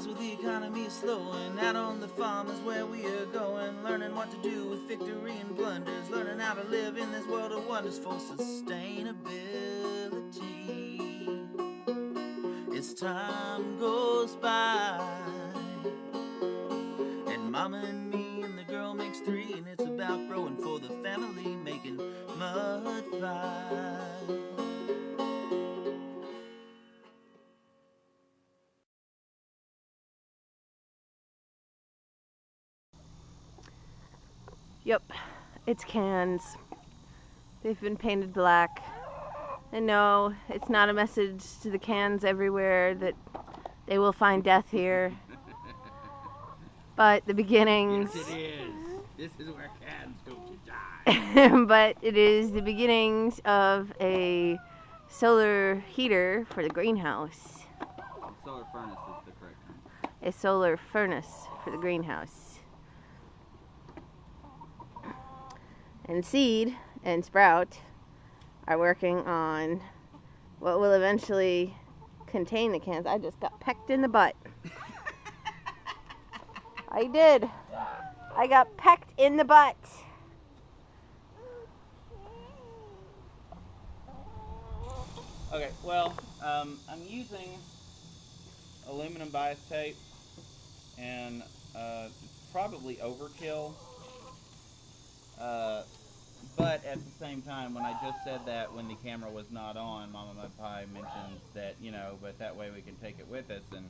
fast where the economy is slowing. Out on the farm is where we are going, learning what to do with victory and blunders, learning how to live in this world of wonders for sustainability. As time goes by, and Mama and me and the girl makes three, and it's about growing for the family, making mud pies. Yep, it's cans. They've been painted black. And no, it's not a message to the cans everywhere that they will find death here. But the beginnings... Yes, it is. This is where cans go to die. But it is the beginnings of a solar heater for the greenhouse. SolarFurnace is the correct term. A solar furnace for the greenhouse. And Seed and Sprout are working on what will eventually contain the cans. I just got pecked in the butt. I did. I got pecked in the butt. Okay, well, I'm using aluminum bias tape, and it's probably overkill. But at the same time, when I just said that when the camera was not on, Mama Mud Pie mentions that, but that way we can take it with us, and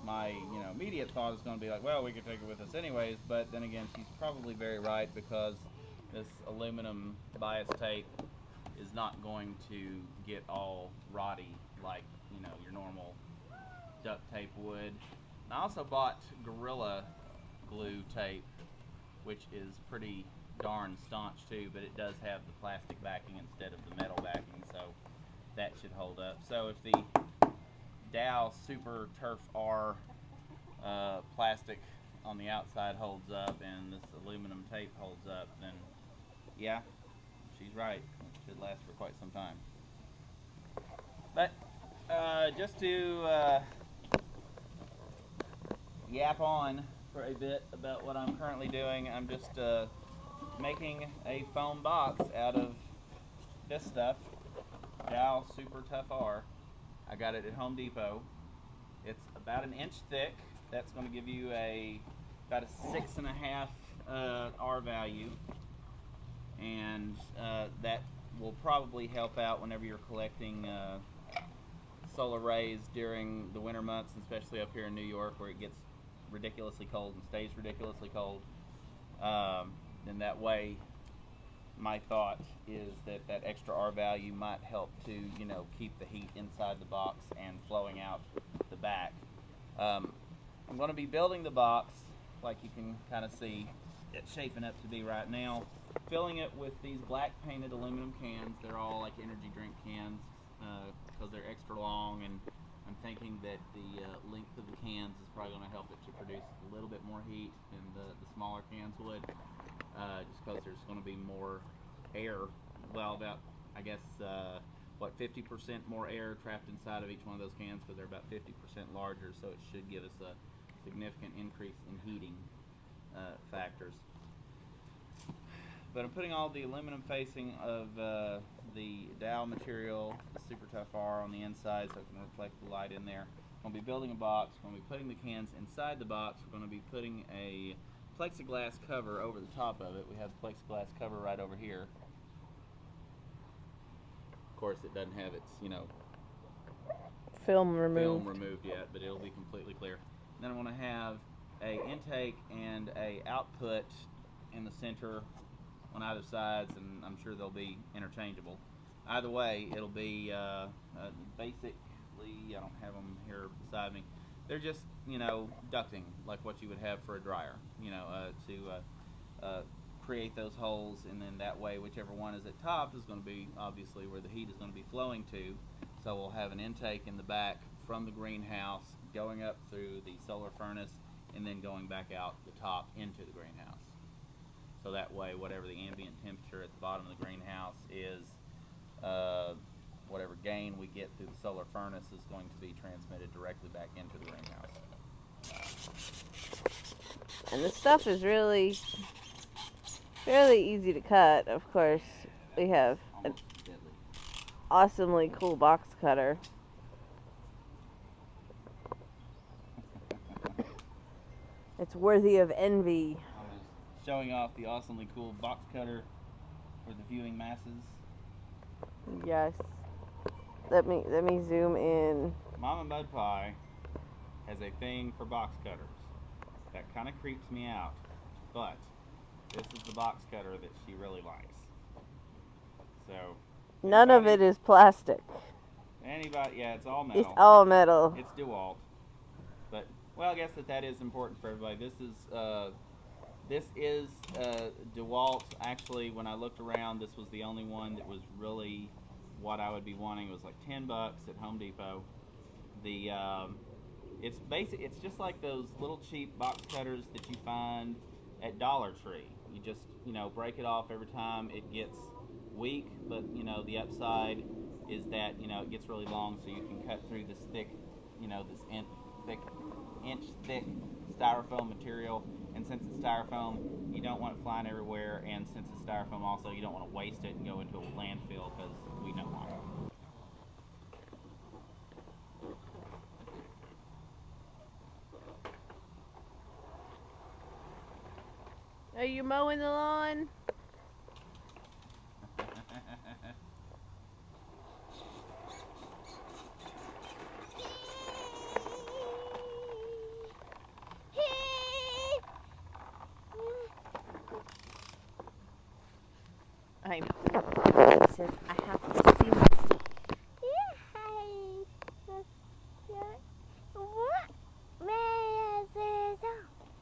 my, immediate thought is going to be like, well, we could take it with us anyways, but then again, she's probably very right, because this aluminum bias tape is not going to get all rotty like, your normal duct tape would. And I also bought Gorilla Glue tape, which is pretty darn staunch too, but it does have the plastic backing instead of the metal backing, so that should hold up. So if the Dow Super Turf R plastic on the outside holds up and this aluminum tape holds up, then yeah, she's right. It should last for quite some time. But just to yap on for a bit about what I'm currently doing, I'm just making a foam box out of this stuff, Dow Super Tough R. I got it at Home Depot. It's about an inch thick. That's going to give you about a 6.5 R value, and that will probably help out whenever you're collecting solar rays during the winter months, especially up here in New York where it gets ridiculously cold and stays ridiculously cold. And that way, my thought is that that extra R value might help to, keep the heat inside the box and flowing out the back. I'm going to be building the box, like you can kind of see it's shaping up to be right now, filling it with these black painted aluminum cans. They're all like energy drink cans because they're extra long, and I'm thinking that the length of the cans is probably going to help it to produce a little bit more heat than the smaller cans would, just because there's going to be more air, well, about, I guess, 50% more air trapped inside of each one of those cans, because they're about 50% larger, so it should give us a significant increase in heating factors. But I'm putting all the aluminum facing of the Dow material, the Super Tough R, on the inside so it can reflect the light in there. I'm going to be building a box. We're going to be putting the cans inside the box. We're going to be putting a plexiglass cover over the top of it. We have the plexiglass cover right over here. Of course, it doesn't have its, Film removed yet, but it'll be completely clear. And then I'm going to have a intake and a output in the center on either sides, and I'm sure they'll be interchangeable. Either way, it'll be basically, I don't have them here beside me, they're just, ducting, like what you would have for a dryer, to create those holes, and then that way, whichever one is at top is going to be obviously where the heat is going to be flowing to. So we'll have an intake in the back from the greenhouse going up through the solar furnace and then going back out the top into the greenhouse. So that way, whatever the ambient temperature at the bottom of the greenhouse is, whatever gain we get through the solar furnace is going to be transmitted directly back into the greenhouse. And the stuff is really easy to cut. Of course, we have an Almost deadly. awesomely cool box cutter. It's worthy of envy. Almost showing off the awesomely cool box cutter for the viewing masses. Yes. Let me zoom in. Mama Mud Pie has a thing for box cutters. That kind of creeps me out, but this is the box cutter that she really likes. So None of it is plastic. Anybody, yeah, it's all metal. It's all metal. It's DeWalt. But well, I guess that is important for everybody. This is DeWalt. Actually, when I looked around, this was the only one that was really what I would be wanting. It was like $10 at Home Depot. It's just like those little cheap box cutters that you find at Dollar Tree. You just break it off every time it gets weak, but the upside is that it gets really long, so you can cut through this thick, this inch thick styrofoam material. And since it's styrofoam, you don't want it flying everywhere, and since it's styrofoam also, you don't want to waste it and go into a landfill, because we don't want it. Are you mowing the lawn? I know. He says, I have to see myself.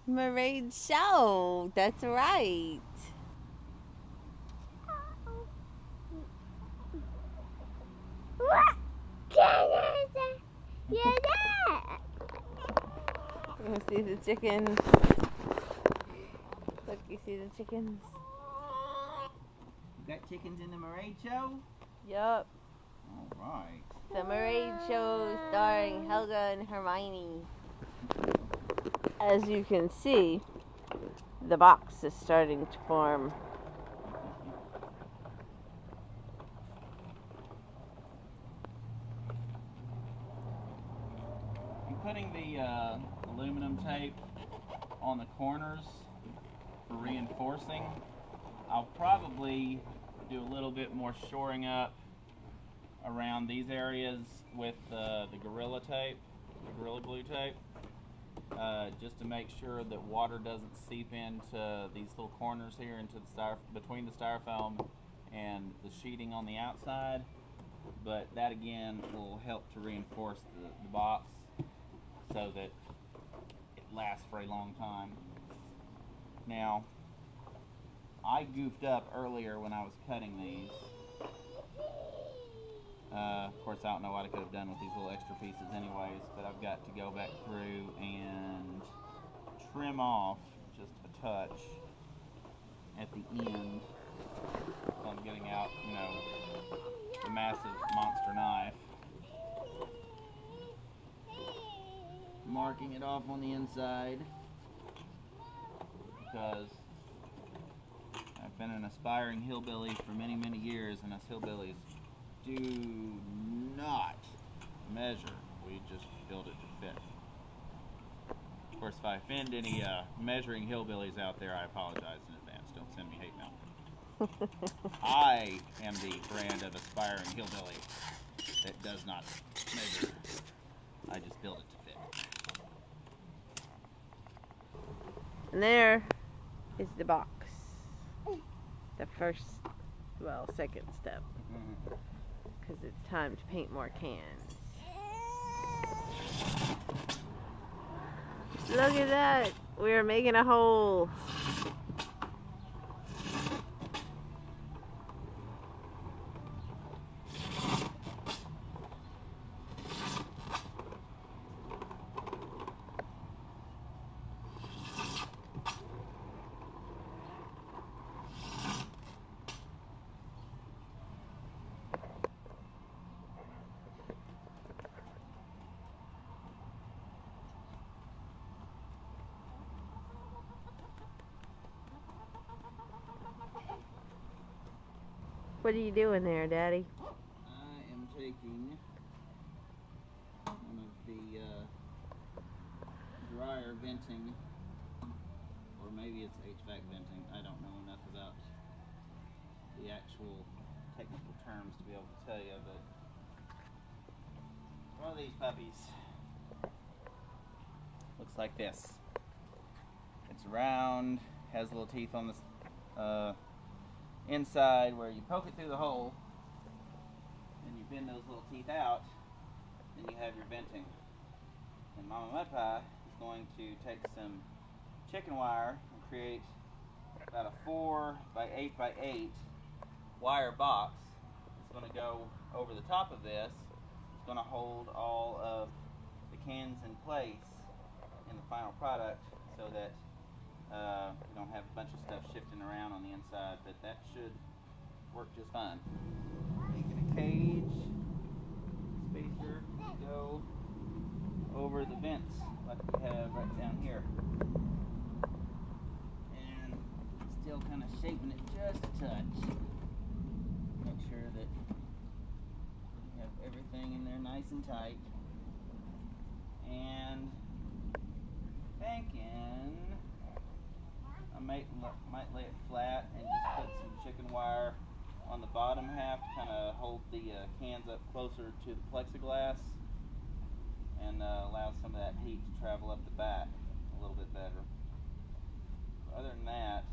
Marade show. That's right. You see the chickens? Look, you see the chickens? You got chickens in the Marade show? Yup. Alright. The Marade show starring Helga and Hermione. As you can see, the box is starting to form. I'm putting the aluminum tape on the corners for reinforcing. I'll probably do a little bit more shoring up around these areas with the Gorilla tape, the Gorilla Glue tape, just to make sure that water doesn't seep into these little corners here, into the between the styrofoam and the sheeting on the outside. But that again will help to reinforce the box so that it lasts for a long time. Now, I goofed up earlier when I was cutting these. Of course, I don't know what I could have done with these little extra pieces anyways, but I've got to go back through and trim off just a touch at the end. So I'm getting out, the massive monster knife. Marking it off on the inside because I've been an aspiring hillbilly for many, many years, and us hillbillies do not measure. We just build it to fit. Of course, if I offend any measuring hillbillies out there, I apologize in advance. Don't send me hate mail. I am the brand of aspiring hillbilly that does not measure. I just build it to fit. And there is the box. The first, second step. Because it's time to paint more cans. Look at that. We're making a hole. What are you doing there, Daddy? I am taking one of the dryer venting, or maybe it's HVAC venting. I don't know enough about the actual technical terms to be able to tell you, but one of these puppies looks like this. It's round, has little teeth on the inside where you poke it through the hole, and you bend those little teeth out, and you have your venting. And Mama Mud Pie is going to take some chicken wire and create about a 4x8x8 wire box. It's going to go over the top of this. It's going to hold all of the cans in place in the final product so that we don't have a bunch of stuff shifting around on the inside, but that should work just fine. Making a cage spacer to go over the vents like we have right down here. And still kind of shaping it just a touch. Make sure that we have everything in there nice and tight. And thinking I might lay it flat and just put some chicken wire on the bottom half to kind of hold the cans up closer to the plexiglass and allow some of that heat to travel up the back a little bit better. Other than that,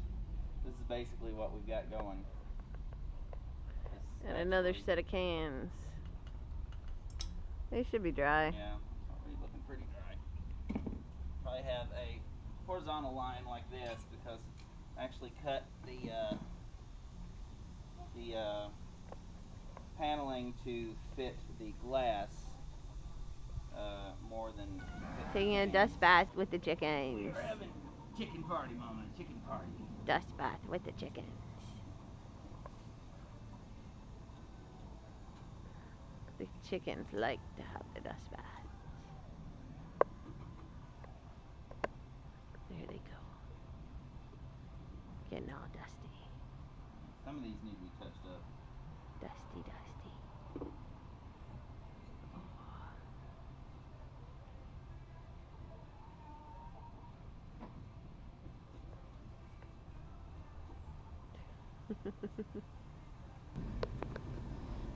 this is basically what we've got going. And another set of cans. They should be dry. Yeah, already looking pretty dry. Probably have a horizontal line like this because I actually cut the paneling to fit the glass more than Taking a dust bath with the chickens. We're having chicken party, Mama, chicken party. Dust bath with the chickens. The chickens like to have the dust bath. There they go. Getting all dusty. Some of these need to be touched up. Dusty, dusty.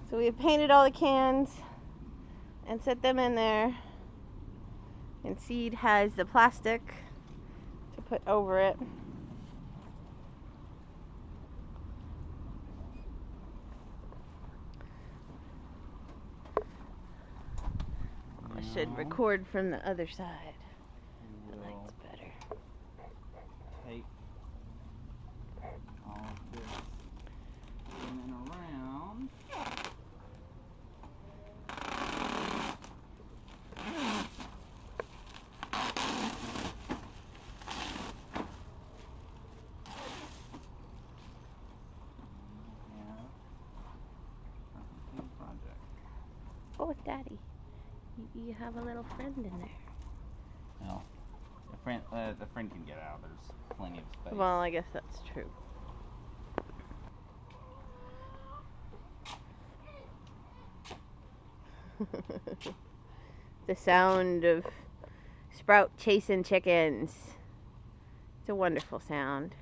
So we have painted all the cans and set them in there. And Seed has the plastic to put over it. I should record from the other side. The light's better. Take all of this in and around. Oh, Daddy, you have a little friend in there. No, the friend can get out. There's plenty of space. Well, I guess that's true. The sound of Sprout chasing chickens. It's a wonderful sound.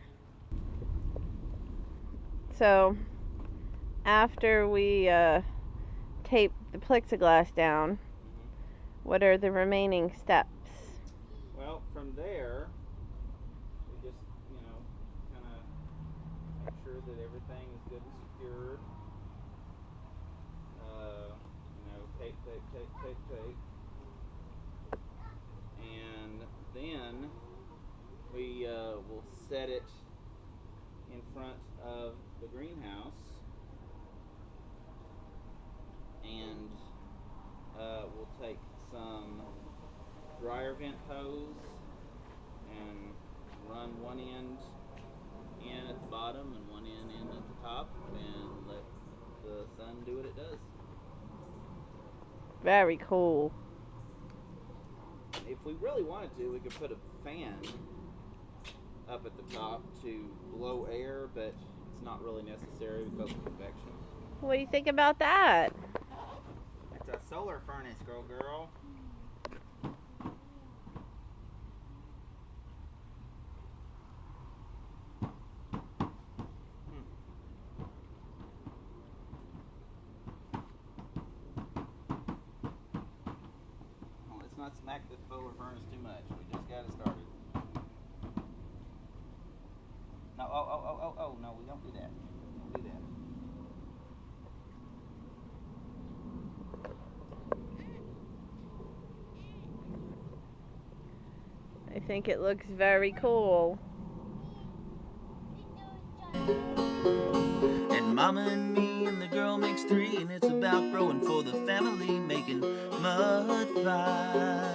So, after we tape the plexiglass down, what are the remaining steps? Well, from there, we just, kind of make sure that everything is good and secure. Tape, tape, tape, tape, tape. And then we will set it in front of the greenhouse. And we'll take some dryer vent hose and run one end in at the bottom and one end in at the top and let the sun do what it does. Very cool. If we really wanted to, we could put a fan up at the top to blow air, but it's not really necessary because of convection. What do you think about that? It's a solar furnace, girl. Well, let's not smack the solar furnace too much. We just got it started. No, oh, no, we don't do that. Don't do that. I think it looks very cool. And Mama and me and the girl makes 3, and it's about growing for the family, making mud pies.